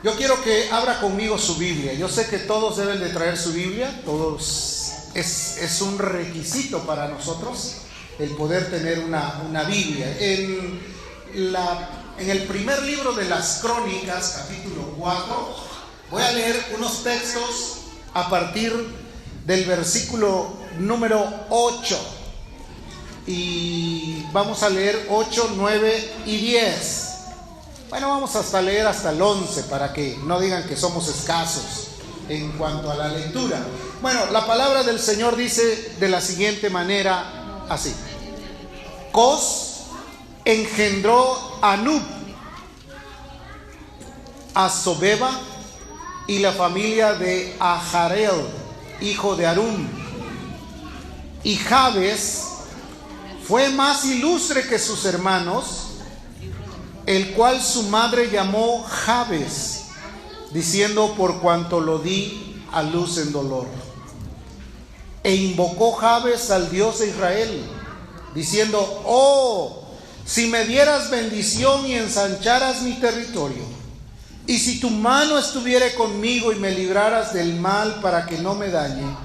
Yo quiero que abra conmigo su Biblia. Yo sé que todos deben de traer su Biblia, todos es un requisito para nosotros el poder tener una Biblia. En el primer libro de las Crónicas, capítulo 4, voy a leer unos textos a partir del versículo número 8. Y vamos a leer 8, 9 y 10. Bueno, vamos hasta leer hasta el 11 para que no digan que somos escasos en cuanto a la lectura. Bueno, la palabra del Señor dice de la siguiente manera, así: Cos engendró a Nub, a Sobeba y la familia de Aharel, hijo de Arum. Y Jabes fue más ilustre que sus hermanos, el cual su madre llamó Jabes, diciendo: por cuanto lo di a luz en dolor. E invocó Jabes al Dios de Israel, diciendo: oh, si me dieras bendición y ensancharas mi territorio, y si tu mano estuviera conmigo y me libraras del mal para que no me dañe.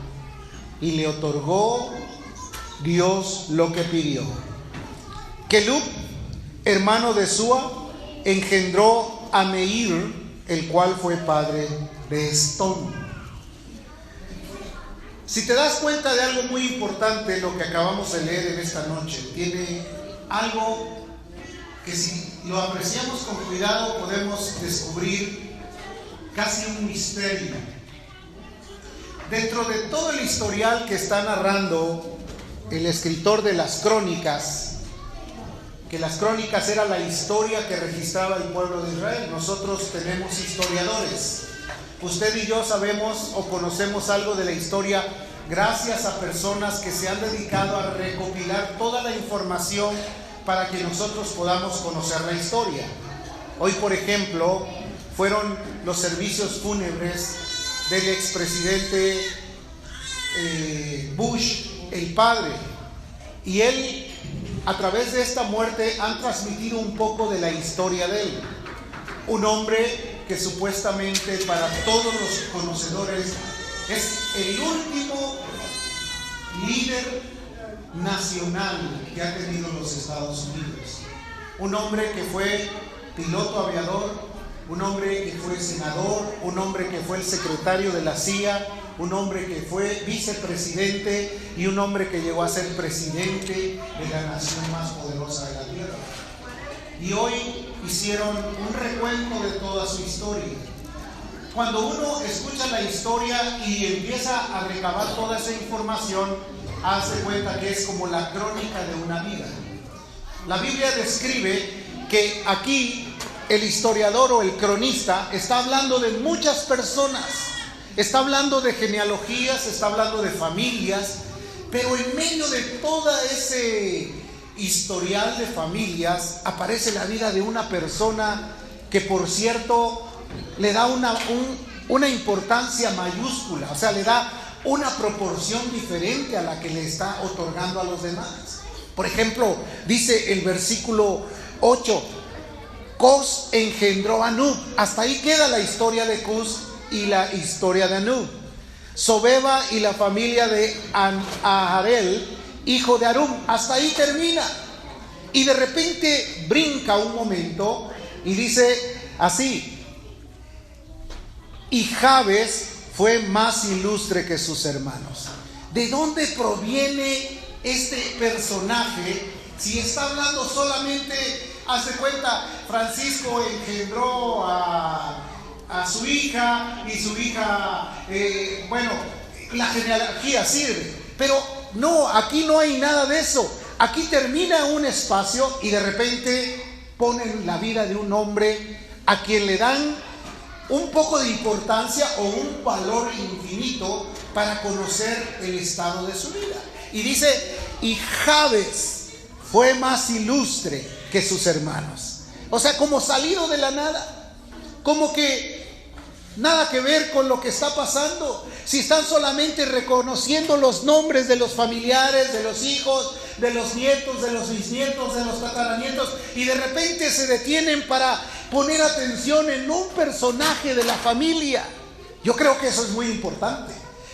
Y le otorgó Dios lo que pidió. Kelub, hermano de Sua, engendró a Meir, el cual fue padre de Estón. Si te das cuenta de algo muy importante, lo que acabamos de leer en esta noche, tiene algo que si lo apreciamos con cuidado podemos descubrir casi un misterio. Dentro de todo el historial que está narrando el escritor de las Crónicas, que las Crónicas era la historia que registraba el pueblo de Israel. Nosotros tenemos historiadores. Usted y yo sabemos o conocemos algo de la historia gracias a personas que se han dedicado a recopilar toda la información para que nosotros podamos conocer la historia. Hoy, por ejemplo, fueron los servicios fúnebres del expresidente Bush, el padre, y él, a través de esta muerte, han transmitido un poco de la historia de él. Un hombre que supuestamente para todos los conocedores es el último líder nacional que ha tenido los Estados Unidos. Un hombre que fue piloto aviador, un hombre que fue senador, un hombre que fue el secretario de la CIA, un hombre que fue vicepresidente y un hombre que llegó a ser presidente de la nación más poderosa de la tierra. Y hoy hicieron un recuento de toda su historia. Cuando uno escucha la historia y empieza a recabar toda esa información, hace cuenta que es como la crónica de una vida. La Biblia describe que aquí el historiador o el cronista está hablando de muchas personas, está hablando de genealogías, está hablando de familias, pero en medio de todo ese historial de familias aparece la vida de una persona que, por cierto, le da una importancia mayúscula, o sea, le da una proporción diferente a la que le está otorgando a los demás. Por ejemplo, dice el versículo 8: Cos engendró a Nub. Hasta ahí queda la historia de Cus y la historia de Nub. Sobeba y la familia de Aharel, hijo de Arum. Hasta ahí termina. Y de repente brinca un momento y dice así: y Jabes fue más ilustre que sus hermanos. ¿De dónde proviene este personaje? Si está hablando solamente, hace cuenta, Francisco engendró a su hija y su hija, bueno, la genealogía sirve, pero no, aquí no hay nada de eso. Aquí termina un espacio y de repente ponen la vida de un hombre a quien le dan un poco de importancia o un valor infinito para conocer el estado de su vida. Y dice: y Jabes fue más ilustre que sus hermanos. O sea, como salido de la nada, como que nada que ver con lo que está pasando. Si están solamente reconociendo los nombres de los familiares, de los hijos, de los nietos, de los bisnietos, de los tataranietos, y de repente se detienen para poner atención en un personaje de la familia. Yo creo que eso es muy importante.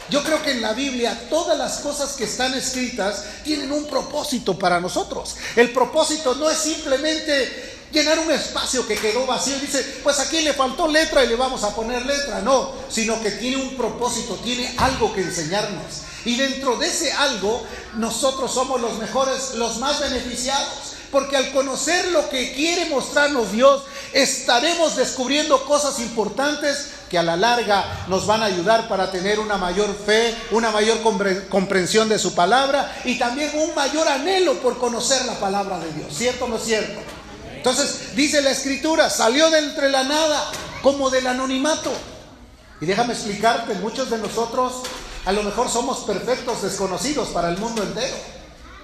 Yo creo que en la Biblia todas las cosas que están escritas tienen un propósito para nosotros. El propósito no es simplemente llenar un espacio que quedó vacío y dice, pues aquí le faltó letra y le vamos a poner letra. No, sino que tiene un propósito, tiene algo que enseñarnos. Y dentro de ese algo, nosotros somos los mejores, los más beneficiados. Porque al conocer lo que quiere mostrarnos Dios, estaremos descubriendo cosas importantes que a la larga nos van a ayudar para tener una mayor fe, una mayor comprensión de su palabra y también un mayor anhelo por conocer la palabra de Dios. ¿Cierto o no es cierto? Entonces dice la Escritura, salió de entre la nada como del anonimato. Y déjame explicarte, muchos de nosotros a lo mejor somos perfectos desconocidos para el mundo entero.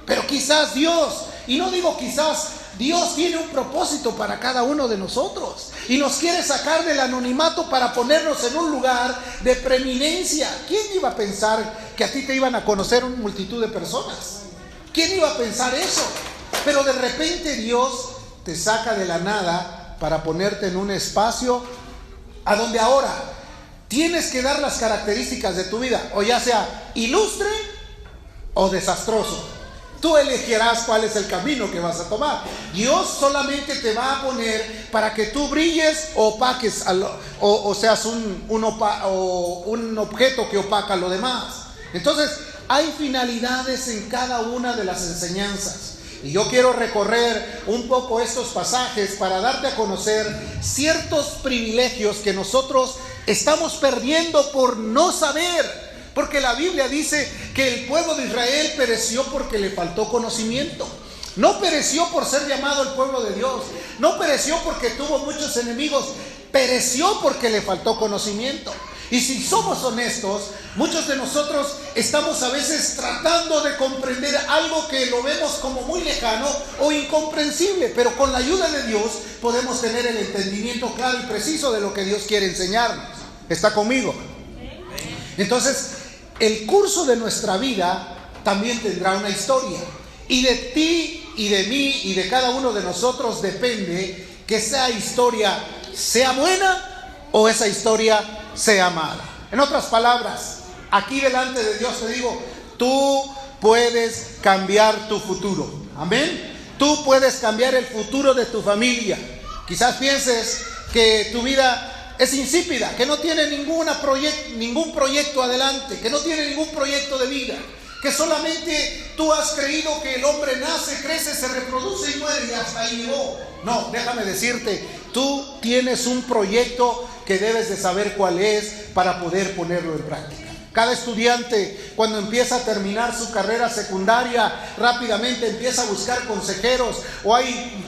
Pero quizás Dios, y no digo quizás, Dios tiene un propósito para cada uno de nosotros y nos quiere sacar del anonimato para ponernos en un lugar de preeminencia. ¿Quién iba a pensar que a ti te iban a conocer una multitud de personas? ¿Quién iba a pensar eso? Pero de repente Dios te saca de la nada para ponerte en un espacio a donde ahora tienes que dar las características de tu vida, o ya sea ilustre o desastroso. Tú elegirás cuál es el camino que vas a tomar. Dios solamente te va a poner para que tú brilles o opaques, o seas un objeto que opaca lo demás. Entonces, hay finalidades en cada una de las enseñanzas. Y yo quiero recorrer un poco estos pasajes para darte a conocer ciertos privilegios que nosotros estamos perdiendo por no saber. Porque la Biblia dice que el pueblo de Israel pereció porque le faltó conocimiento. No pereció por ser llamado el pueblo de Dios. No pereció porque tuvo muchos enemigos. Pereció porque le faltó conocimiento. Y si somos honestos, muchos de nosotros estamos a veces tratando de comprender algo que lo vemos como muy lejano o incomprensible. Pero con la ayuda de Dios podemos tener el entendimiento claro y preciso de lo que Dios quiere enseñarnos. ¿Está conmigo? Entonces, el curso de nuestra vida también tendrá una historia. Y de ti y de mí y de cada uno de nosotros depende que esa historia sea buena o esa historia sea mala. En otras palabras, aquí delante de Dios te digo, tú puedes cambiar tu futuro. Amén. Tú puedes cambiar el futuro de tu familia. Quizás pienses que tu vida es insípida, que no tiene ningún proyecto adelante, que no tiene ningún proyecto de vida, que solamente tú has creído que el hombre nace, crece, se reproduce y muere y hasta ahí llegó. No, déjame decirte, tú tienes un proyecto que debes de saber cuál es para poder ponerlo en práctica. Cada estudiante, cuando empieza a terminar su carrera secundaria, rápidamente empieza a buscar consejeros, o hay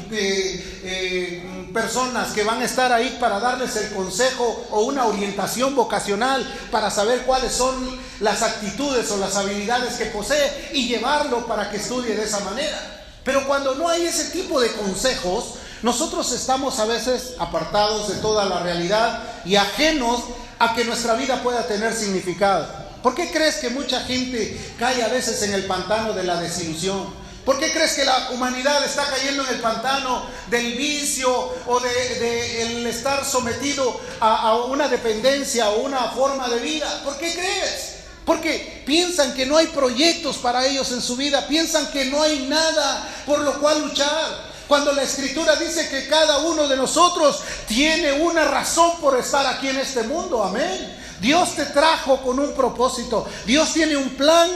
personas que van a estar ahí para darles el consejo o una orientación vocacional para saber cuáles son las actitudes o las habilidades que posee y llevarlo para que estudie de esa manera. Pero cuando no hay ese tipo de consejos, nosotros estamos a veces apartados de toda la realidad y ajenos a que nuestra vida pueda tener significado. ¿Por qué crees que mucha gente cae a veces en el pantano de la desilusión? ¿Por qué crees que la humanidad está cayendo en el pantano del vicio o de el estar sometido a una dependencia o una forma de vida? ¿Por qué crees? Porque piensan que no hay proyectos para ellos en su vida, piensan que no hay nada por lo cual luchar. Cuando la Escritura dice que cada uno de nosotros tiene una razón por estar aquí en este mundo, amén. Dios te trajo con un propósito. Dios tiene un plan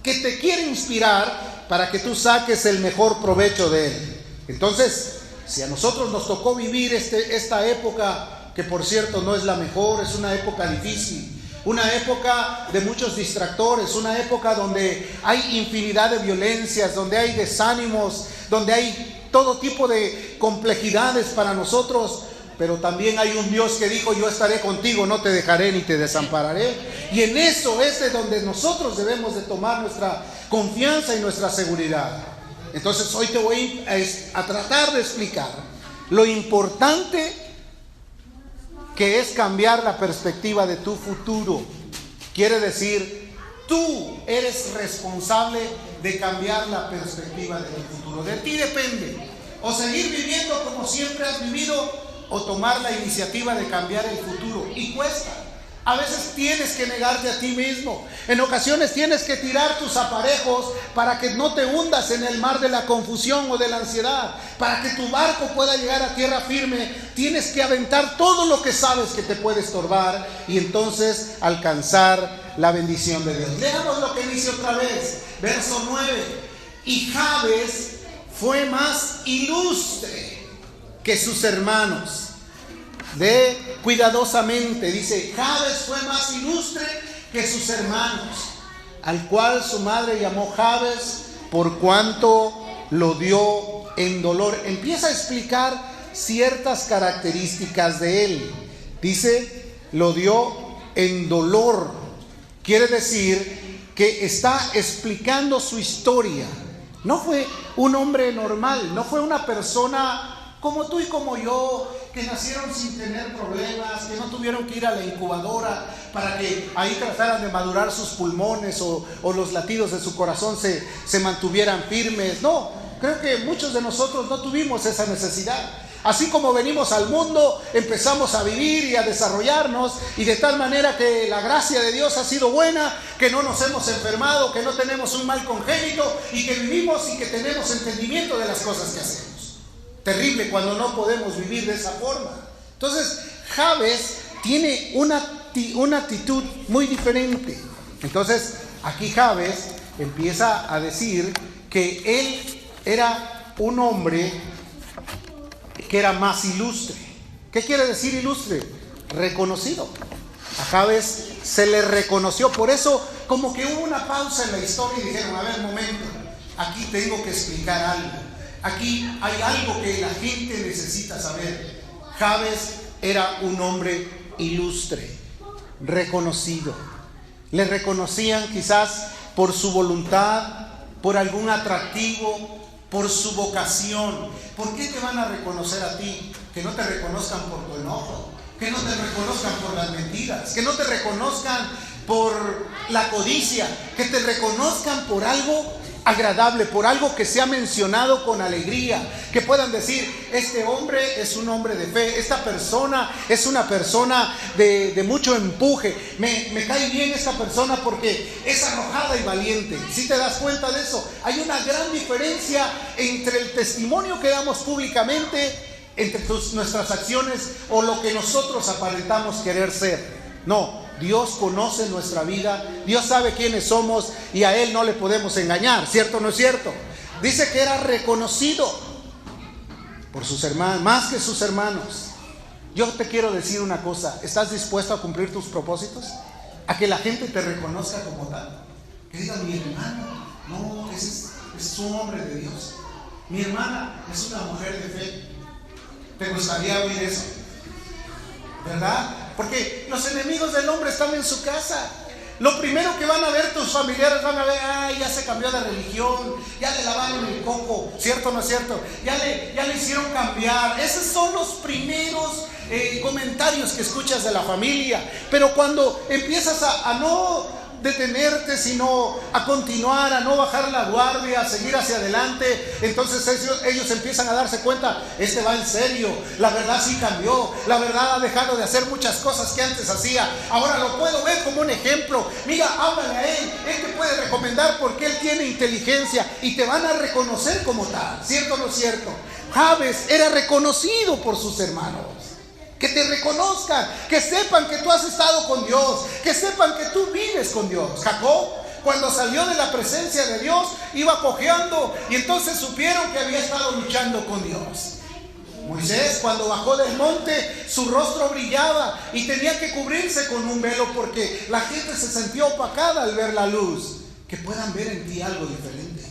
que te quiere inspirar para que tú saques el mejor provecho de él. Entonces, si a nosotros nos tocó vivir esta época, que por cierto no es la mejor, es una época difícil, una época de muchos distractores, una época donde hay infinidad de violencias, donde hay desánimos, donde hay todo tipo de complejidades para nosotros, pero también hay un Dios que dijo: yo estaré contigo, no te dejaré ni te desampararé. Y en eso es de donde nosotros debemos de tomar nuestra confianza y nuestra seguridad. Entonces hoy te voy a tratar de explicar lo importante que es cambiar la perspectiva de tu futuro. Quiere decir, tú eres responsable de cambiar la perspectiva de tu futuro. De ti depende. o seguir viviendo como siempre has vivido, o tomar la iniciativa de cambiar el futuro. Y cuesta. A veces tienes que negarte a ti mismo. En ocasiones tienes que tirar tus aparejos para que no te hundas en el mar de la confusión o de la ansiedad. Para que tu barco pueda llegar a tierra firme, tienes que aventar todo lo que sabes que te puede estorbar y entonces alcanzar la bendición de Dios. Leamos lo que dice otra vez, verso 9. Y Jabes fue más ilustre que sus hermanos. De cuidadosamente, dice, Jabes fue más ilustre que sus hermanos, al cual su madre llamó Jabes por cuanto lo dio en dolor. Empieza a explicar ciertas características de él. Dice, lo dio en dolor. Quiere decir que está explicando su historia. No fue un hombre normal, no fue una persona como tú y como yo, que nacieron sin tener problemas, que no tuvieron que ir a la incubadora para que ahí trataran de madurar sus pulmones o los latidos de su corazón se mantuvieran firmes. No, creo que muchos de nosotros no tuvimos esa necesidad. Así como venimos al mundo, empezamos a vivir y a desarrollarnos, y de tal manera que la gracia de Dios ha sido buena, que no nos hemos enfermado, que no tenemos un mal congénito, y que vivimos y que tenemos entendimiento de las cosas que hacemos. Terrible cuando no podemos vivir de esa forma. Entonces, Jabes tiene una actitud muy diferente. Entonces, aquí Jabes empieza a decir que él era un hombre que era más ilustre. ¿Qué quiere decir ilustre? Reconocido. A Jabes se le reconoció. Por eso, como que hubo una pausa en la historia y dijeron, a ver, un momento, aquí tengo que explicar algo. Aquí hay algo que la gente necesita saber. Jabes era un hombre ilustre, reconocido. Le reconocían quizás por su voluntad, por algún atractivo, por su vocación. ¿Por qué te van a reconocer a ti? Que no te reconozcan por tu enojo, que no te reconozcan por las mentiras, que no te reconozcan por la codicia, que te reconozcan por algo agradable, por algo que sea mencionado con alegría, que puedan decir, este hombre es un hombre de fe, esta persona es una persona de mucho empuje, me cae bien esta persona porque es arrojada y valiente. Si te das cuenta de eso, hay una gran diferencia entre el testimonio que damos públicamente, entre nuestras acciones o lo que nosotros aparentamos querer ser. No, Dios conoce nuestra vida, Dios sabe quiénes somos y a Él no le podemos engañar, ¿cierto o no es cierto? Dice que era reconocido por sus hermanos, más que sus hermanos. Yo te quiero decir una cosa, ¿estás dispuesto a cumplir tus propósitos? A que la gente te reconozca como tal. Que diga, mi hermano, no, es un hombre de Dios. Mi hermana es una mujer de fe. ¿Te gustaría oír eso? ¿Verdad? Porque los enemigos del hombre están en su casa. Lo primero que van a ver tus familiares, van a ver, ay, ya se cambió de religión, ya le lavaron el coco, ¿cierto o no es cierto? Ya le hicieron cambiar. Esos son los primeros comentarios que escuchas de la familia. Pero cuando empiezas a no detenerte, sino a continuar, a no bajar la guardia, a seguir hacia adelante, entonces ellos empiezan a darse cuenta, este va en serio, la verdad sí cambió, la verdad ha dejado de hacer muchas cosas que antes hacía, ahora lo puedo ver como un ejemplo, mira, háblale a él te puede recomendar porque él tiene inteligencia y te van a reconocer como tal, ¿cierto o no es cierto? Jabes era reconocido por sus hermanos. Que te reconozcan, que sepan que tú has estado con Dios, que sepan que tú vives con Dios. Jacob, cuando salió de la presencia de Dios, iba cojeando y entonces supieron que había estado luchando con Dios. Moisés, cuando bajó del monte, su rostro brillaba y tenía que cubrirse con un velo porque la gente se sentía opacada al ver la luz. Que puedan ver en ti algo diferente.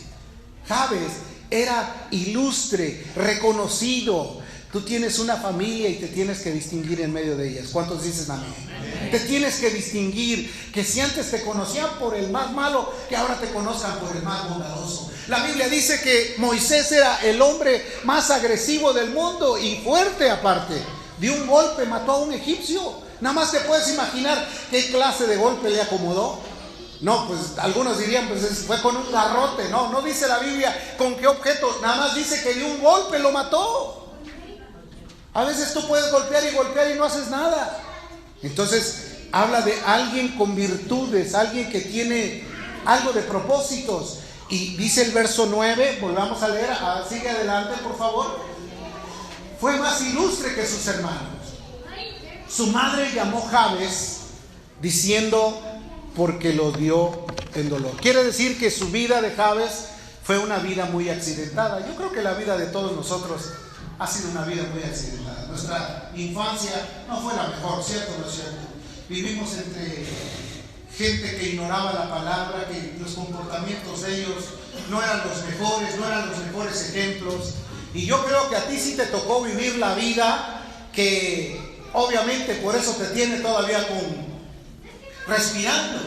Jabes era ilustre, reconocido. Tú tienes una familia y te tienes que distinguir en medio de ellas. ¿Cuántos dicen amén? Te tienes que distinguir, que si antes te conocían por el más malo, que ahora te conozcan por el más bondadoso. La Biblia dice que Moisés era el hombre más agresivo del mundo y fuerte aparte. De un golpe mató a un egipcio. Nada más te puedes imaginar qué clase de golpe le acomodó. No, pues algunos dirían, pues fue con un garrote. No, no dice la Biblia con qué objeto, nada más dice que de un golpe lo mató. A veces tú puedes golpear y no haces nada. Entonces habla de alguien con virtudes, alguien que tiene algo de propósitos. Y dice el verso 9, volvamos a leer, sigue adelante por favor. Fue más ilustre que sus hermanos. Su madre llamó Jabes, diciendo, porque lo dio en dolor. Quiere decir que su vida de Jabes fue una vida muy accidentada. Yo creo que la vida de todos nosotros ha sido una vida muy accidentada. Nuestra infancia no fue la mejor, ¿cierto o no es cierto? Vivimos entre gente que ignoraba la palabra, que los comportamientos de ellos no eran los mejores ejemplos. Y yo creo que a ti sí te tocó vivir la vida que obviamente por eso te tiene todavía respirando.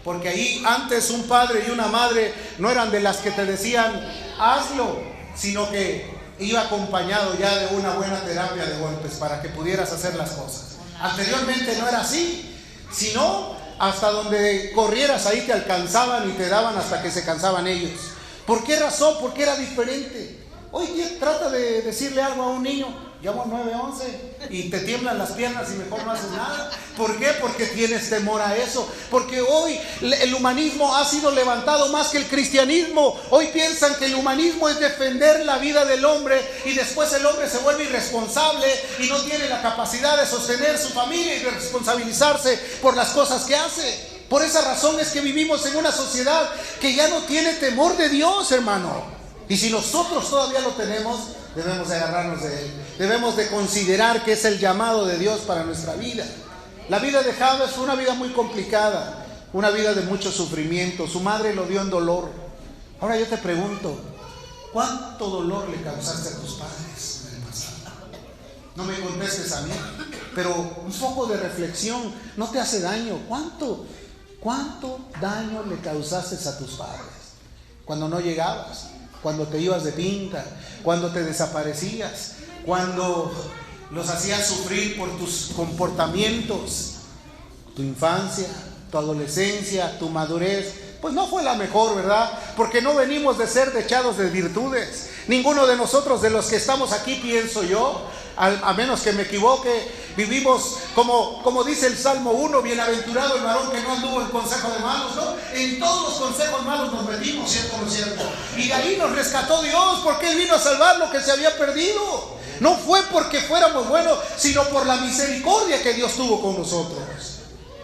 Porque ahí antes un padre y una madre no eran de las que te decían hazlo, sino que iba acompañado ya de una buena terapia de golpes para que pudieras hacer las cosas. Anteriormente no era así, sino hasta donde corrieras ahí te alcanzaban y te daban hasta que se cansaban ellos. ¿Por qué razón? Porque era diferente. Hoy trata de decirle algo a un niño, llamo al 911 y te tiemblan las piernas y mejor no haces nada. ¿Por qué? Porque tienes temor a eso. Porque hoy el humanismo ha sido levantado más que el cristianismo. Hoy piensan que el humanismo es defender la vida del hombre y después el hombre se vuelve irresponsable y no tiene la capacidad de sostener su familia y de responsabilizarse por las cosas que hace. Por esa razón es que vivimos en una sociedad que ya no tiene temor de Dios, hermano. Y si nosotros todavía lo tenemos, debemos de agarrarnos de él. Debemos de considerar que es el llamado de Dios para nuestra vida. La vida de Jabes fue una vida muy complicada, una vida de mucho sufrimiento. Su madre lo dio en dolor. Ahora yo te pregunto, ¿cuánto dolor le causaste a tus padres en el pasado? No me contestes a mí, pero un poco de reflexión no te hace daño. ¿Cuánto daño le causaste a tus padres? Cuando no llegabas, cuando te ibas de pinta, cuando te desaparecías, cuando los hacías sufrir por tus comportamientos, tu infancia, tu adolescencia, tu madurez, pues no fue la mejor, ¿verdad? Porque no venimos de ser dechados de virtudes. Ninguno de nosotros, de los que estamos aquí, pienso yo, a menos que me equivoque, vivimos como dice el Salmo 1, bienaventurado el varón que no anduvo en consejo de malos, ¿no? En todos los consejos malos nos metimos, ¿cierto o no es cierto? Y de ahí nos rescató Dios, porque Él vino a salvar lo que se había perdido. No fue porque fuéramos buenos, sino por la misericordia que Dios tuvo con nosotros.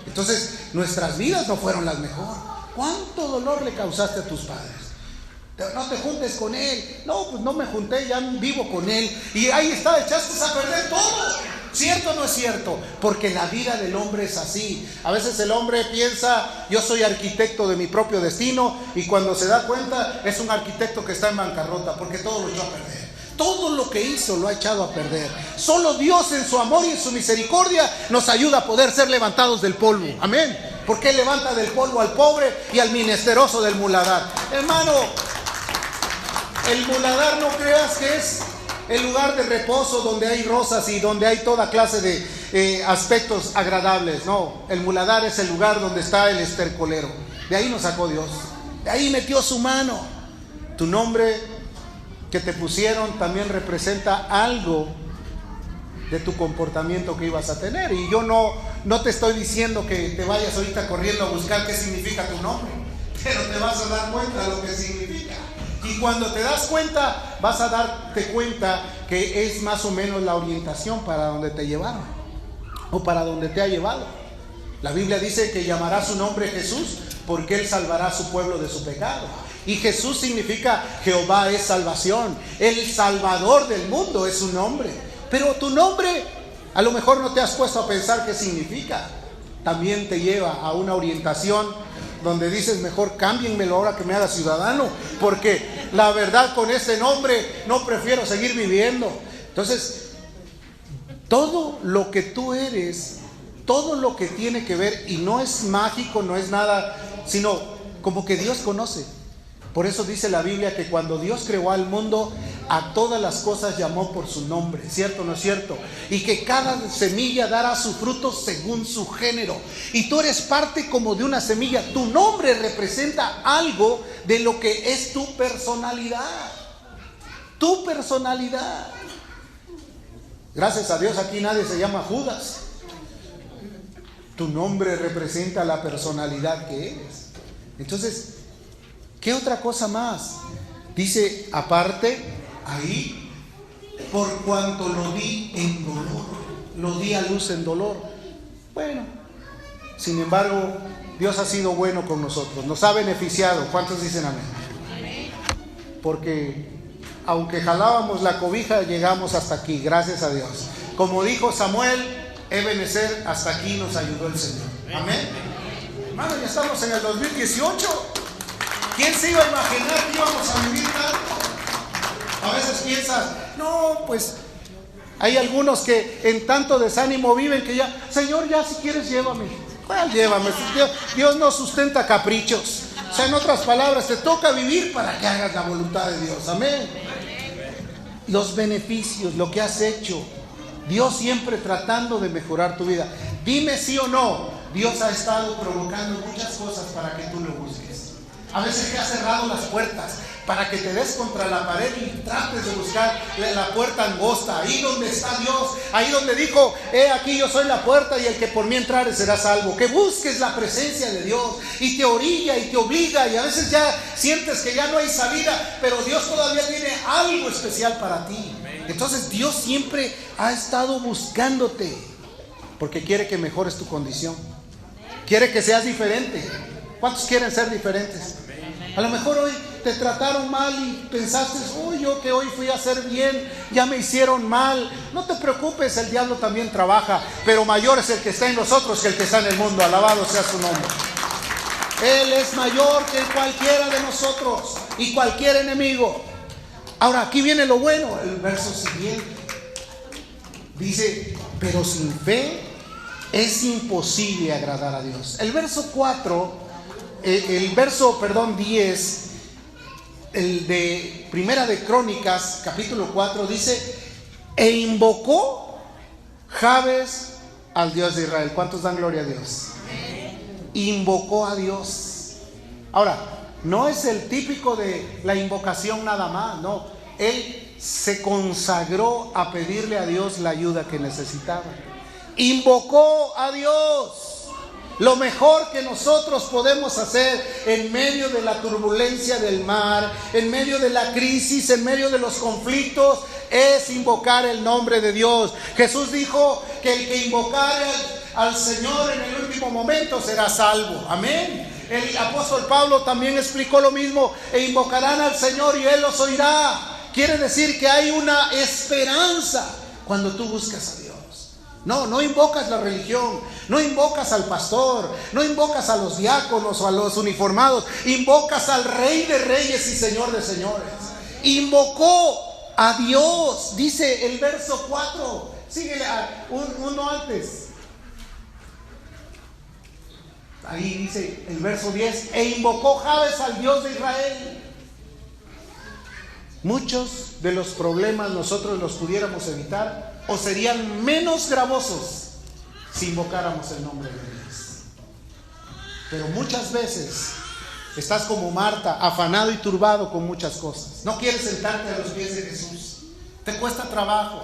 Entonces, nuestras vidas no fueron las mejores. ¿Cuánto dolor le causaste a tus padres? No te juntes con él. No, pues no me junté, ya vivo con él. Y ahí está, echaste a perder todo. ¿Cierto o no es cierto? Porque la vida del hombre es así. A veces el hombre piensa, yo soy arquitecto de mi propio destino, y cuando se da cuenta es un arquitecto que está en bancarrota, porque todo lo echó a perder. Todo lo que hizo lo ha echado a perder. Solo Dios en su amor y en su misericordia nos ayuda a poder ser levantados del polvo. Amén. Porque Él levanta del polvo al pobre y al menesteroso del muladar. Hermano, el muladar no creas que es el lugar de reposo donde hay rosas y donde hay toda clase de aspectos agradables. No, el muladar es el lugar donde está el estercolero. De ahí nos sacó Dios. De ahí metió su mano. Tu nombre que te pusieron también representa algo de tu comportamiento que ibas a tener. Y yo no te estoy diciendo que te vayas ahorita corriendo a buscar qué significa tu nombre, pero te vas a dar cuenta de lo que significa. Y cuando te das cuenta, vas a darte cuenta que es más o menos la orientación para donde te llevaron o para donde te ha llevado. La Biblia dice que llamará su nombre Jesús porque Él salvará a su pueblo de su pecado. Y Jesús significa Jehová es salvación. El Salvador del mundo es su nombre. Pero tu nombre, a lo mejor no te has puesto a pensar qué significa. También te lleva a una orientación donde dices, mejor cámbienmelo ahora que me haga ciudadano, porque la verdad con ese nombre no prefiero seguir viviendo. Entonces, todo lo que tú eres, todo lo que tiene que ver, y no es mágico, no es nada, sino como que Dios conoce. Por eso dice la Biblia que cuando Dios creó al mundo, a todas las cosas llamó por su nombre, ¿cierto o no es cierto? Y que cada semilla dará su fruto según su género. Y tú eres parte como de una semilla. Tu nombre representa algo de lo que es tu personalidad. Tu personalidad. Gracias a Dios aquí nadie se llama Judas. Tu nombre representa la personalidad que eres. Entonces, ¿qué otra cosa más? Dice, aparte, ahí, por cuanto lo di en dolor, lo di a luz en dolor. Bueno, sin embargo, Dios ha sido bueno con nosotros, nos ha beneficiado. ¿Cuántos dicen amén? Porque aunque jalábamos la cobija, llegamos hasta aquí, gracias a Dios. Como dijo Samuel, Ebenezer, hasta aquí nos ayudó el Señor. Amén. Hermano, ya estamos en el 2018. ¿Quién se iba a imaginar que íbamos a vivir tanto? A veces piensas, no, pues hay algunos que en tanto desánimo viven que ya, Señor, ya si quieres llévame. ¿Cuál llévame? Dios no sustenta caprichos. O sea, en otras palabras, te toca vivir para que hagas la voluntad de Dios. Amén. Los beneficios, lo que has hecho, Dios siempre tratando de mejorar tu vida. Dime sí o no, Dios ha estado provocando muchas cosas para que tú lo busques. A veces te ha cerrado las puertas para que te des contra la pared y trates de buscar la puerta angosta, ahí donde está Dios, ahí donde dijo, aquí yo soy la puerta y el que por mí entrare será salvo. Que busques la presencia de Dios y te orilla y te obliga, y a veces ya sientes que ya no hay salida, pero Dios todavía tiene algo especial para ti. Entonces Dios siempre ha estado buscándote porque quiere que mejores tu condición, quiere que seas diferente. ¿Cuántos quieren ser diferentes? A lo mejor hoy te trataron mal y pensaste, yo que hoy fui a hacer bien, ya me hicieron mal. No te preocupes, el diablo también trabaja, pero mayor es el que está en nosotros que el que está en el mundo. Alabado sea su nombre. Él es mayor que cualquiera de nosotros y cualquier enemigo. Ahora aquí viene lo bueno, el verso siguiente. Dice, pero sin fe es imposible agradar a Dios. El verso 4, el verso 10, el de Primera de Crónicas, capítulo 4, dice, e invocó Jabes al Dios de Israel. ¿Cuántos dan gloria a Dios? Invocó a Dios. Ahora, no es el típico de la invocación nada más, no. Él se consagró a pedirle a Dios la ayuda que necesitaba. Invocó a Dios. Lo mejor que nosotros podemos hacer en medio de la turbulencia del mar, en medio de la crisis, en medio de los conflictos, es invocar el nombre de Dios. Jesús dijo que el que invocare al Señor en el último momento será salvo. Amén. El apóstol Pablo también explicó lo mismo, e invocarán al Señor y Él los oirá. Quiere decir que hay una esperanza cuando tú buscas a Dios. No invocas la religión, no invocas al pastor, no invocas a los diáconos o a los uniformados, invocas al Rey de Reyes y Señor de Señores. Invocó a Dios, dice el verso 4, síguele uno antes. Ahí dice el verso 10, e invocó Jabes al Dios de Israel. Muchos de los problemas nosotros los pudiéramos evitar o serían menos gravosos si invocáramos el nombre de Dios. Pero muchas veces estás como Marta, afanado y turbado con muchas cosas. No quieres sentarte a los pies de Jesús. Te cuesta trabajo.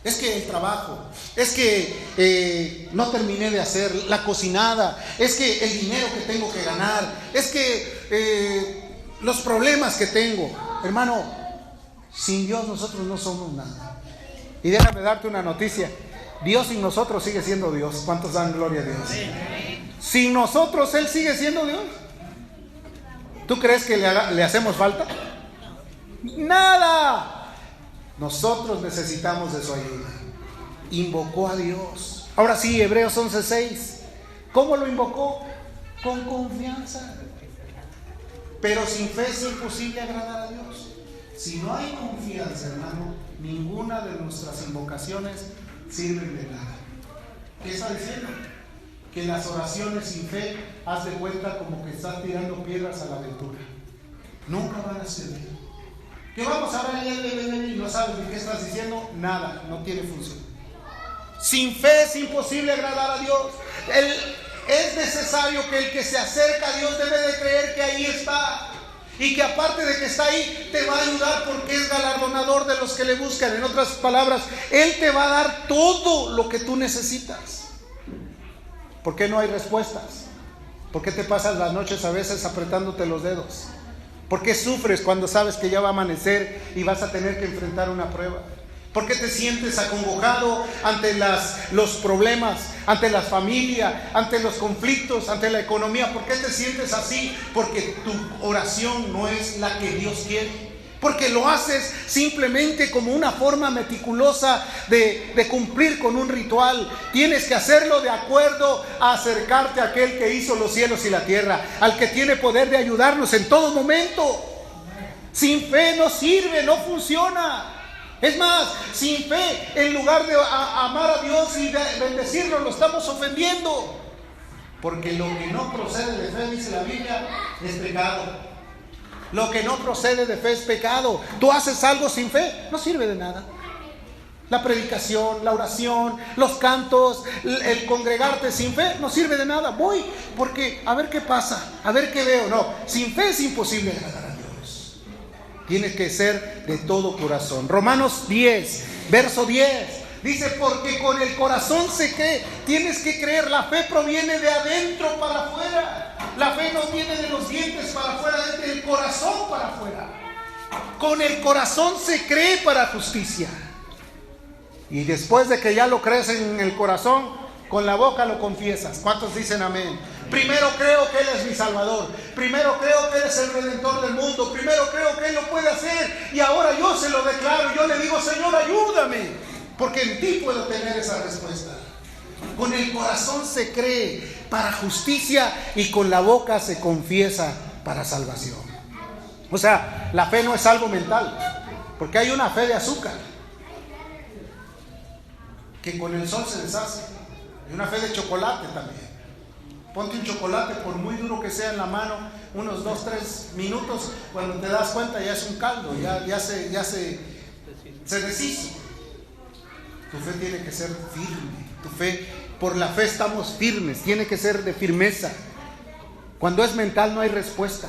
Es que el trabajo, es que no terminé de hacer la cocinada, es que el dinero que tengo que ganar, es que los problemas que tengo. Hermano, sin Dios nosotros no somos nada. Y déjame darte una noticia. Dios sin nosotros sigue siendo Dios. ¿Cuántos dan gloria a Dios? Sin nosotros Él sigue siendo Dios. ¿Tú crees que le hacemos falta? Nada. Nosotros necesitamos de su ayuda. Invocó a Dios. Ahora sí, Hebreos 11:6. ¿Cómo lo invocó? Con confianza. Pero sin fe es imposible agradar a Dios. Si no hay confianza, hermano, ninguna de nuestras invocaciones sirven de nada. ¿Qué está diciendo? Que las oraciones sin fe, haz de cuenta como que estás tirando piedras a la aventura. Nunca van a servir. Que vamos a ver y no sabes de qué estás diciendo, nada, no tiene función. Sin fe es imposible agradar a Dios. Es necesario que el que se acerca a Dios debe de creer que ahí está. Y que aparte de que está ahí, te va a ayudar porque es galardonador de los que le buscan. En otras palabras, Él te va a dar todo lo que tú necesitas. ¿Por qué no hay respuestas? ¿Por qué te pasas las noches a veces apretándote los dedos? ¿Por qué sufres cuando sabes que ya va a amanecer y vas a tener que enfrentar una prueba? ¿Por qué te sientes acongojado ante los problemas, ante la familia, ante los conflictos, ante la economía? ¿Por qué te sientes así? Porque tu oración no es la que Dios quiere. Porque lo haces simplemente como una forma meticulosa de cumplir con un ritual. Tienes que hacerlo de acuerdo a acercarte a aquel que hizo los cielos y la tierra, al que tiene poder de ayudarnos en todo momento. Sin fe no sirve, no funciona. Es más, sin fe, en lugar de amar a Dios y de bendecirlo, lo estamos ofendiendo. Porque lo que no procede de fe, dice la Biblia, es pecado. Lo que no procede de fe es pecado. Tú haces algo sin fe, no sirve de nada. La predicación, la oración, los cantos, el congregarte sin fe, no sirve de nada. Voy porque a ver qué pasa, a ver qué veo. No, sin fe es imposible agradar a Dios. Tiene que ser de todo corazón. Romanos 10, verso 10. Dice, porque con el corazón se cree. Tienes que creer, la fe proviene de adentro para afuera. La fe no viene de los dientes para afuera, es del corazón para afuera. Con el corazón se cree para justicia. Y después de que ya lo crees en el corazón, con la boca lo confiesas. ¿Cuántos dicen amén? Primero creo que Él es mi Salvador. Primero creo que Él es el Redentor del mundo. Primero creo que Él lo puede hacer. Y ahora yo se lo declaro. Yo le digo, Señor, ayúdame. Porque en ti puedo tener esa respuesta. Con el corazón se cree para justicia y con la boca se confiesa para salvación. O sea, la fe no es algo mental, porque hay una fe de azúcar que con el sol se deshace. Hay una fe de chocolate también. Ponte un chocolate, por muy duro que sea en la mano, unos 2-3 minutos, cuando te das cuenta ya es un caldo, ya se deshizo. Tu fe tiene que ser firme. Tu fe, por la fe estamos firmes, tiene que ser de firmeza. Cuando es mental no hay respuesta.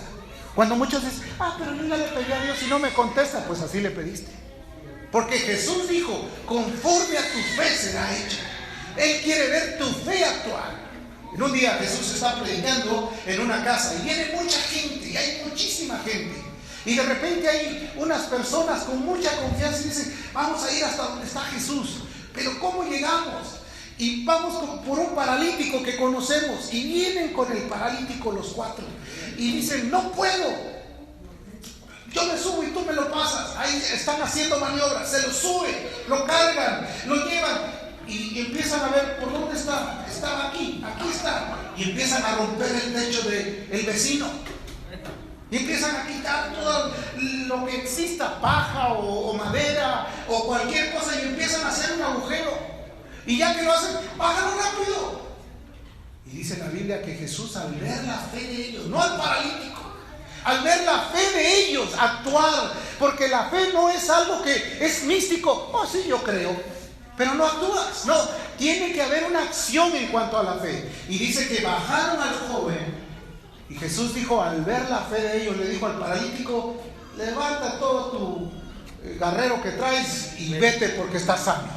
Cuando muchos dicen, pero yo ya le pedí a Dios y no me contesta, pues así le pediste. Porque Jesús dijo, conforme a tu fe será hecha. Él quiere ver tu fe actuar. En un día Jesús está predicando en una casa y viene mucha gente, y hay muchísima gente. Y de repente hay unas personas con mucha confianza y dicen, vamos a ir hasta donde está Jesús. Pero ¿cómo llegamos? Y vamos por un paralítico que conocemos. Y vienen con el paralítico los 4. Y dicen, no puedo. Yo me subo y tú me lo pasas. Ahí están haciendo maniobras. Se lo suben, lo cargan, lo llevan. Y empiezan a ver, ¿por dónde está? Estaba aquí está. Y empiezan a romper el techo del vecino. Y empiezan a quitar todo lo que exista, paja o madera o cualquier cosa, y empiezan a hacer un agujero. Y ya que lo hacen, bájalo rápido. Y dice la Biblia que Jesús, al ver la fe de ellos, no al paralítico, al ver la fe de ellos actuar, porque la fe no es algo que es místico. Sí, yo creo, pero no actúas. No, tiene que haber una acción en cuanto a la fe. Y dice que bajaron al joven. Y Jesús dijo, al ver la fe de ellos, le dijo al paralítico, levanta todo tu garrero que traes y vete porque estás sano.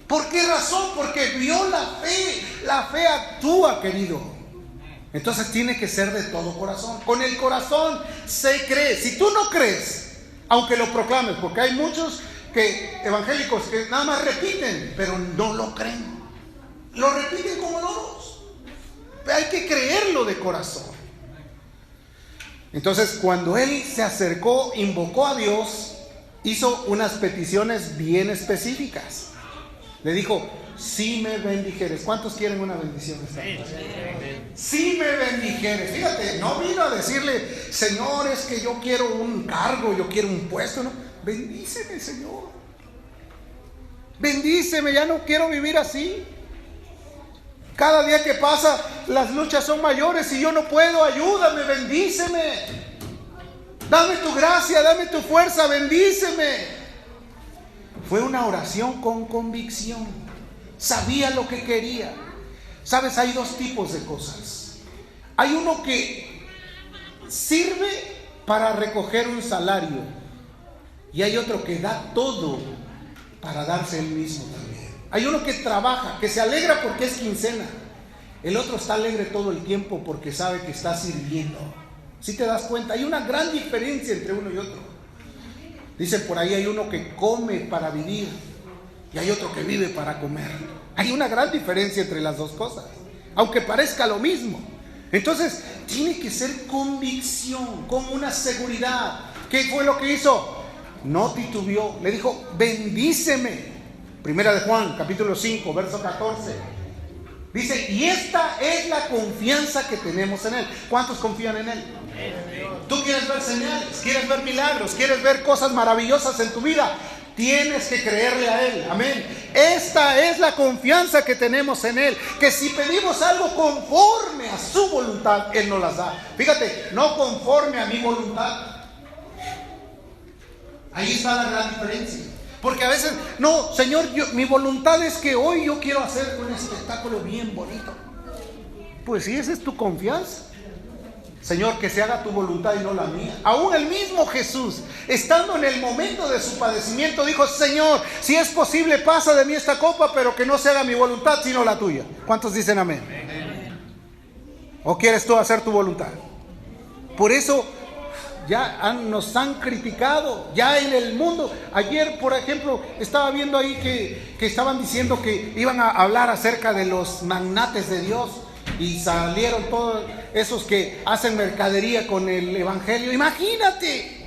¿Por qué razón? Porque vio la fe. La fe actúa, querido. Entonces tiene que ser de todo corazón. Con el corazón se cree. Si tú no crees, aunque lo proclames, porque hay muchos evangélicos que nada más repiten, pero no lo creen. Lo repiten como loros. Hay que creerlo de corazón. Entonces, cuando él se acercó, invocó a Dios, hizo unas peticiones bien específicas. Le dijo, si me bendijeres. ¿Cuántos quieren una bendición esta noche? Si me bendijeres. Fíjate, no vino a decirle, Señor, es que yo quiero un cargo, yo quiero un puesto. No, bendíceme, Señor. Bendíceme, ya no quiero vivir así. Cada día que pasa, las luchas son mayores y yo no puedo. Ayúdame, bendíceme. Dame tu gracia, dame tu fuerza, bendíceme. Fue una oración con convicción. Sabía lo que quería. Sabes, hay dos tipos de cosas. Hay uno que sirve para recoger un salario y hay otro que da todo para darse él mismo también. Hay uno que trabaja, que se alegra porque es quincena. El otro está alegre todo el tiempo porque sabe que está sirviendo. ¿Sí te das cuenta? Hay una gran diferencia entre uno y otro. Dicen por ahí, hay uno que come para vivir y hay otro que vive para comer. Hay una gran diferencia entre las dos cosas, aunque parezca lo mismo. Entonces, tiene que ser convicción, con una seguridad. ¿Qué fue lo que hizo? No titubeó, le dijo, bendíceme. Primera de Juan, capítulo 5, verso 14. Dice, y esta es la confianza que tenemos en Él. ¿Cuántos confían en Él? Tú quieres ver señales, quieres ver milagros, quieres ver cosas maravillosas en tu vida. Tienes que creerle a Él, amén. Esta es la confianza que tenemos en Él, que si pedimos algo conforme a su voluntad, Él nos las da. Fíjate, no conforme a mi voluntad. Ahí está la gran diferencia. Porque a veces, no, Señor, mi voluntad es que hoy yo quiero hacer un espectáculo bien bonito. Pues si esa es tu confianza, Señor, que se haga tu voluntad y no la mía. Aún el mismo Jesús, estando en el momento de su padecimiento, dijo, Señor, si es posible, pasa de mí esta copa, pero que no se haga mi voluntad, sino la tuya. ¿Cuántos dicen amén? ¿O quieres tú hacer tu voluntad? Por eso nos han criticado ya en el mundo. Ayer, por ejemplo, estaba viendo ahí que estaban diciendo que iban a hablar acerca de los magnates de Dios. Y salieron todos esos que hacen mercadería con el evangelio. Imagínate.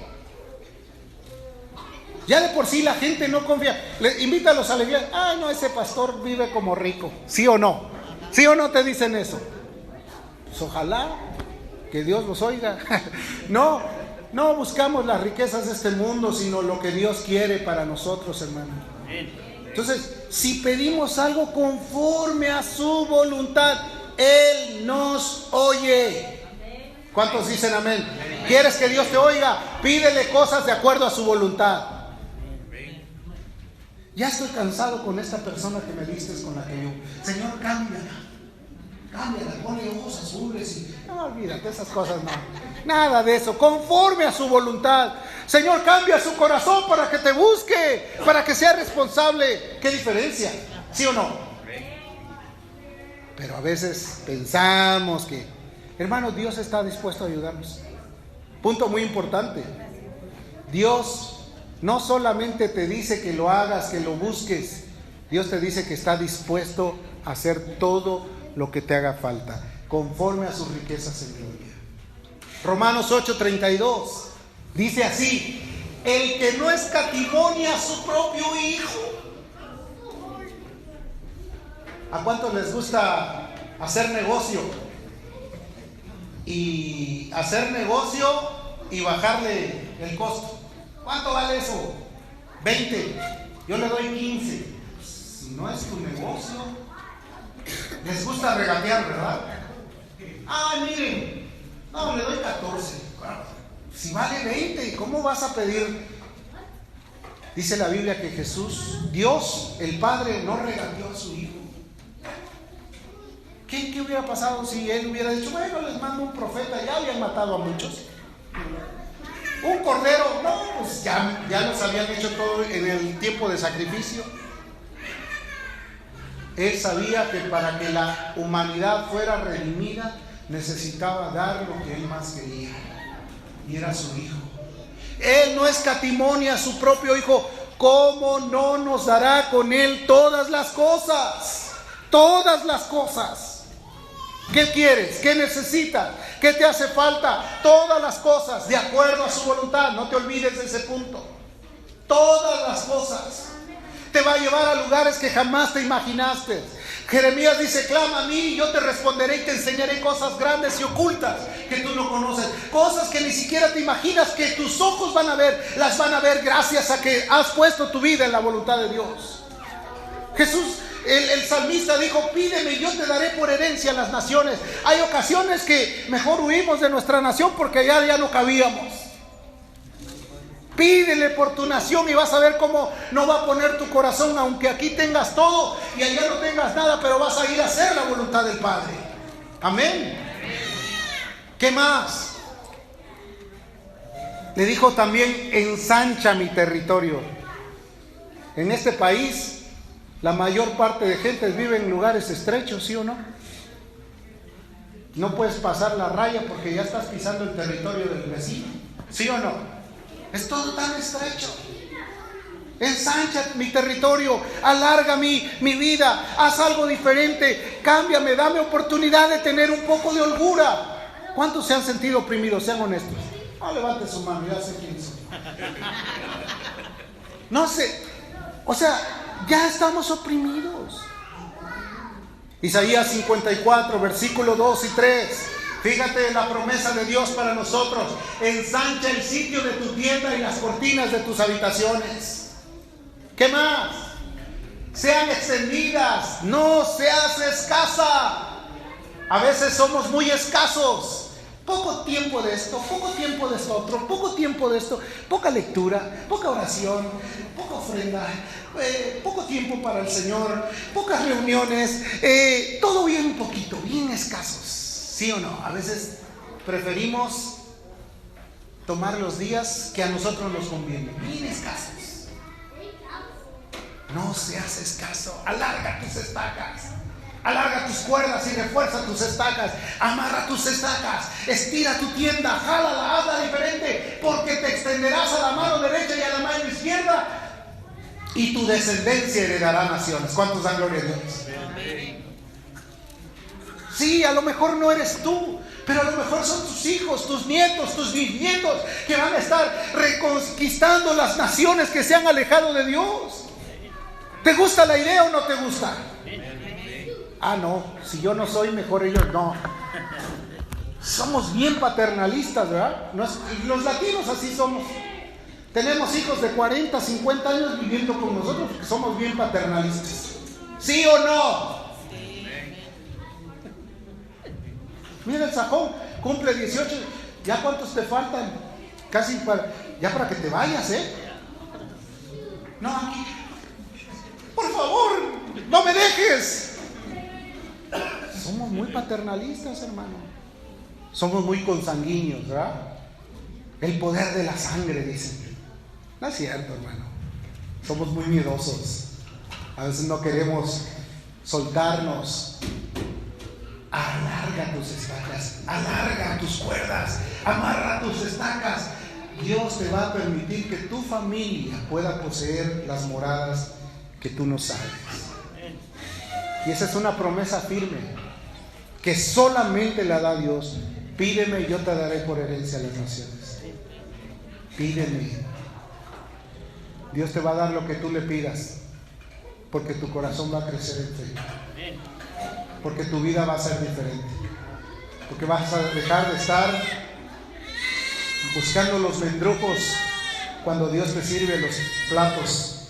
Ya de por sí la gente no confía. Invítalos a la iglesia. Ay, no, ese pastor vive como rico. ¿Sí o no? ¿Sí o no te dicen eso? Pues ojalá que Dios los oiga. No buscamos las riquezas de este mundo, sino lo que Dios quiere para nosotros, hermano. Entonces, si pedimos algo conforme a su voluntad, Él nos oye. ¿Cuántos dicen amén? ¿Quieres que Dios te oiga? Pídele cosas de acuerdo a su voluntad. Ya estoy cansado con esta persona que me diste, con la que yo, Señor, cámbiala, ponle ojos azules y... No, olvídate, esas cosas no. Nada de eso, conforme a su voluntad. Señor, cambia su corazón para que te busque, para que sea responsable. ¿Qué diferencia? ¿Sí o no? Pero a veces pensamos que, hermanos, Dios está dispuesto a ayudarnos. Punto muy importante. Dios no solamente te dice que lo hagas, que lo busques. Dios te dice que está dispuesto a hacer todo lo que te haga falta, conforme a sus riquezas en gloria. Romanos 8:32 dice así: el que no escatimó a su propio Hijo. ¿A cuántos les gusta hacer negocio? Y hacer negocio y bajarle el costo. ¿Cuánto vale eso? 20. Yo le doy 15. Si no es tu negocio, les gusta regatear, ¿verdad? Miren, no, le doy 14. Si vale 20, ¿cómo vas a pedir? Dice la Biblia que Jesús, Dios, el Padre, no regateó a su Hijo. ¿Qué hubiera pasado si Él hubiera dicho, bueno, les mando un profeta? Ya habían matado a muchos. Un cordero, no, pues ya los habían hecho todo en el tiempo de sacrificio. Él sabía que para que la humanidad fuera redimida, necesitaba dar lo que Él más quería, y era su Hijo. Él no escatimó a su propio Hijo. ¿Cómo no nos dará con Él todas las cosas? Todas las cosas. ¿Qué quieres? ¿Qué necesitas? ¿Qué te hace falta? Todas las cosas de acuerdo a su voluntad. No te olvides de ese punto. Todas las cosas. Te va a llevar a lugares que jamás te imaginaste. Jeremías dice, clama a mí y yo te responderé y te enseñaré cosas grandes y ocultas que tú no conoces. Cosas que ni siquiera te imaginas que tus ojos van a ver. Las van a ver gracias a que has puesto tu vida en la voluntad de Dios. Jesús, el salmista dijo, pídeme y yo te daré por herencia las naciones. Hay ocasiones que mejor huimos de nuestra nación porque allá ya no cabíamos. Pídele por tu nación y vas a ver cómo no va a poner tu corazón, aunque aquí tengas todo y allá no tengas nada, pero vas a ir a hacer la voluntad del Padre. Amén. ¿Qué más? Le dijo también: ensancha mi territorio. En este país, la mayor parte de gente vive en lugares estrechos, ¿sí o no? No puedes pasar la raya porque ya estás pisando el territorio del vecino, ¿sí o no? Es todo tan estrecho. Ensancha mi territorio, alarga mi vida, haz algo diferente, cámbiame, dame oportunidad de tener un poco de holgura. ¿Cuántos se han sentido oprimidos? Sean honestos. No levante su mano, ya sé quién soy. No sé, o sea, ya estamos oprimidos. Isaías 54, versículo 2 y 3. Fíjate la promesa de Dios para nosotros: ensancha el sitio de tu tienda y las cortinas de tus habitaciones. ¿Qué más? Sean extendidas, no seas escasa. A veces somos muy escasos. Poco tiempo de esto, poco tiempo de esto otro, poco tiempo de esto, poca lectura, poca oración, poca ofrenda, poco tiempo para el Señor, pocas reuniones, todo bien poquito, bien escasos. ¿Sí o no? A veces preferimos tomar los días que a nosotros nos conviene, bien escasos. No seas escaso, alarga tus estacas. Alarga tus cuerdas y refuerza tus estacas. Amarra tus estacas. Estira tu tienda. Jálala, hazla diferente. Porque te extenderás a la mano derecha y a la mano izquierda. Y tu descendencia heredará naciones. ¿Cuántos dan gloria a Dios? Sí, a lo mejor no eres tú, pero a lo mejor son tus hijos, tus nietos, tus bisnietos, que van a estar reconquistando las naciones que se han alejado de Dios. ¿Te gusta la idea o no te gusta? Ah, no, si yo no soy, mejor ellos no. Somos bien paternalistas, ¿verdad? Los latinos así somos. Tenemos hijos de 40, 50 años viviendo con nosotros porque somos bien paternalistas. ¿Sí o no? Mira el sajón, cumple 18. ¿Ya cuántos te faltan? Casi para que te vayas, ¿eh? No, aquí. Por favor, no me dejes. Somos muy paternalistas, hermano. Somos muy consanguíneos, ¿verdad? El poder de la sangre, dicen. No es cierto, hermano. Somos muy miedosos. A veces no queremos soltarnos. Alarga tus estacas, alarga tus cuerdas, amarra tus estacas. Dios te va a permitir que tu familia pueda poseer las moradas que tú no sabes. Y esa es una promesa firme que solamente la da Dios. Pídeme y yo te daré por herencia a las naciones. Pídeme. Dios te va a dar lo que tú le pidas, porque tu corazón va a crecer en fe, porque tu vida va a ser diferente, porque vas a dejar de estar buscando los mendrujos cuando Dios te sirve los platos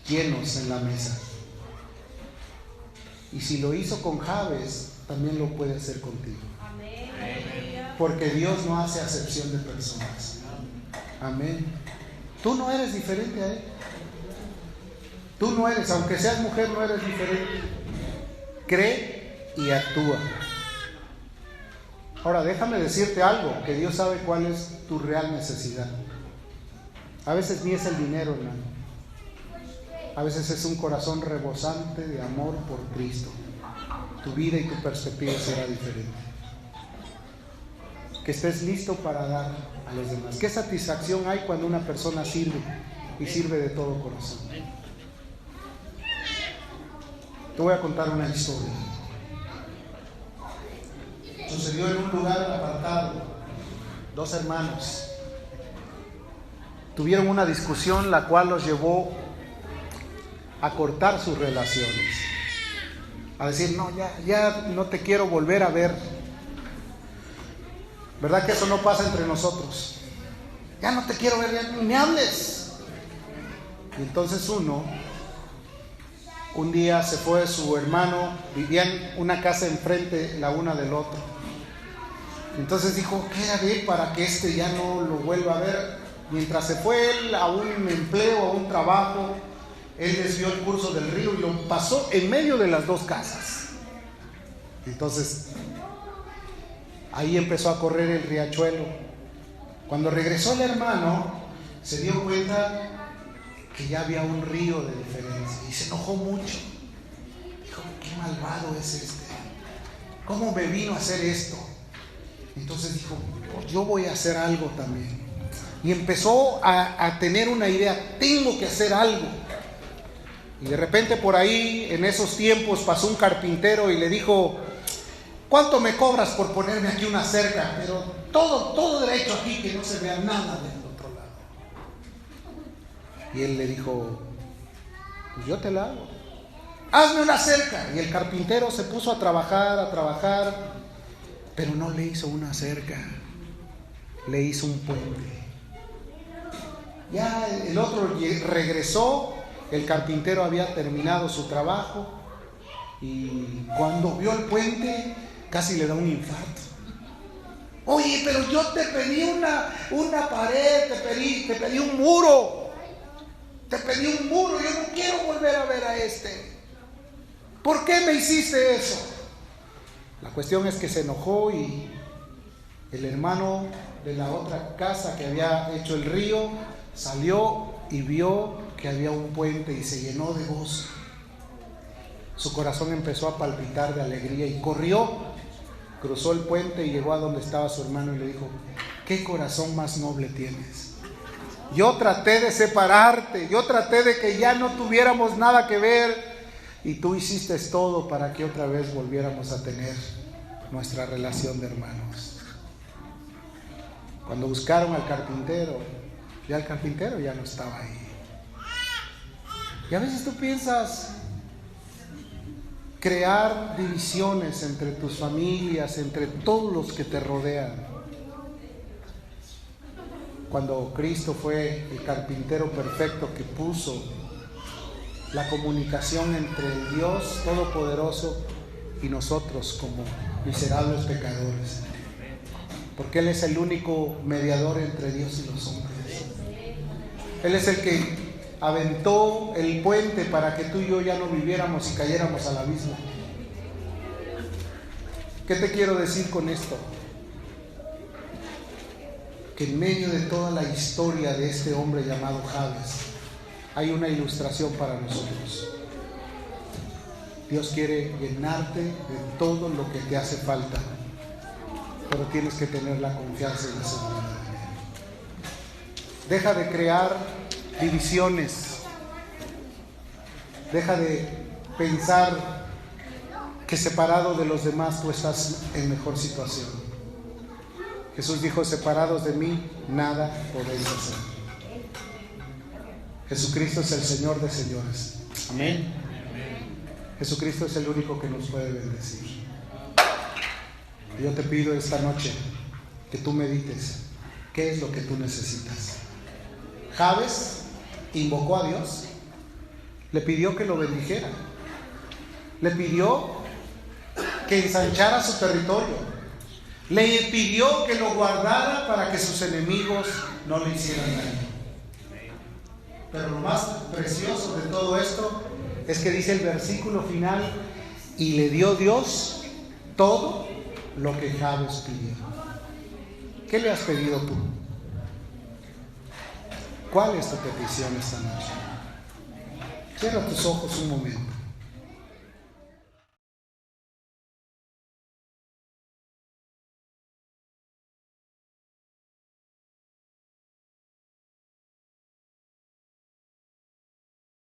llenos en la mesa. Y si lo hizo con Jabes, también lo puede hacer contigo. Porque Dios no hace acepción de personas. Amén. Tú no eres diferente a Él. Tú no eres, aunque seas mujer, no eres diferente. Cree y actúa. Ahora déjame decirte algo, que Dios sabe cuál es tu real necesidad. A veces ni es el dinero, hermano. A veces es un corazón rebosante de amor por Cristo. Tu vida y tu perspectiva será diferente. Que estés listo para dar a los demás. ¿Qué satisfacción hay cuando una persona sirve y sirve de todo corazón? Te voy a contar una historia. Sucedió en un lugar apartado. Dos hermanos tuvieron una discusión, la cual los llevó a cortar sus relaciones, a decir, no, ya no te quiero volver a ver. ¿Verdad que eso no pasa entre nosotros? Ya no te quiero ver, ya ni me hables. Y entonces un día se fue su hermano, vivían una casa enfrente la una del otro. Entonces dijo, ¿qué haré para que ya no lo vuelva a ver? mientras se fue él a un empleo, a un trabajo, él desvió el curso del río y lo pasó en medio de las dos casas. Entonces, ahí empezó a correr el riachuelo. Cuando regresó el hermano, se dio cuenta que ya había un río de diferencia y se enojó mucho. Dijo, qué malvado es este, ¿cómo me vino a hacer esto? Entonces dijo, pues yo voy a hacer algo también. Y empezó a tener una idea, tengo que hacer algo. Y de repente por ahí, en esos tiempos, pasó un carpintero y le dijo, ¿cuánto me cobras por ponerme aquí una cerca? Pero todo derecho aquí, que no se vea nada del otro lado. Y él le dijo, pues yo te la hago. Hazme una cerca. Y el carpintero se puso a trabajar, pero no le hizo una cerca, le hizo un puente. Ya el otro regresó, el carpintero había terminado su trabajo y cuando vio el puente casi le da un infarto. Oye, pero yo te pedí una pared, te pedí un muro, yo no quiero volver a ver a este. ¿Por qué me hiciste eso? La cuestión es que se enojó y el hermano de la otra casa que había hecho el río salió y vio que había un puente y se llenó de gozo. Su corazón empezó a palpitar de alegría y corrió, cruzó el puente y llegó a donde estaba su hermano y le dijo, ¿qué corazón más noble tienes? Yo traté de separarte, yo traté de que ya no tuviéramos nada que ver y tú hiciste todo para que otra vez volviéramos a tener nuestra relación de hermanos. Cuando buscaron al carpintero, ya el carpintero ya no estaba ahí. Y a veces tú piensas crear divisiones entre tus familias, entre todos los que te rodean. Cuando Cristo fue el carpintero perfecto que puso la comunicación entre el Dios Todopoderoso y nosotros como miserables pecadores, porque Él es el único mediador entre Dios y los hombres. Él es el que aventó el puente para que tú y yo ya no viviéramos y cayéramos al abismo. ¿Qué te quiero decir con esto? Que en medio de toda la historia de este hombre llamado Jabes hay una ilustración para nosotros. Dios quiere llenarte de todo lo que te hace falta, pero tienes que tener la confianza y la seguridad en Él. Deja de crear divisiones. Deja de pensar que separado de los demás tú estás en mejor situación. Jesús dijo, separados de mí, nada podéis hacer. Jesucristo es el Señor de señores. Amén. Jesucristo es el único que nos puede bendecir. Y yo te pido esta noche que tú medites qué es lo que tú necesitas. Jabes invocó a Dios, le pidió que lo bendijera, le pidió que ensanchara su territorio, le pidió que lo guardara para que sus enemigos no le hicieran daño. Pero lo más precioso de todo esto es que dice el versículo final, y le dio Dios todo lo que Jabes pidió. ¿Qué le has pedido tú? ¿Cuál es tu petición esta noche? Cierra tus ojos un momento.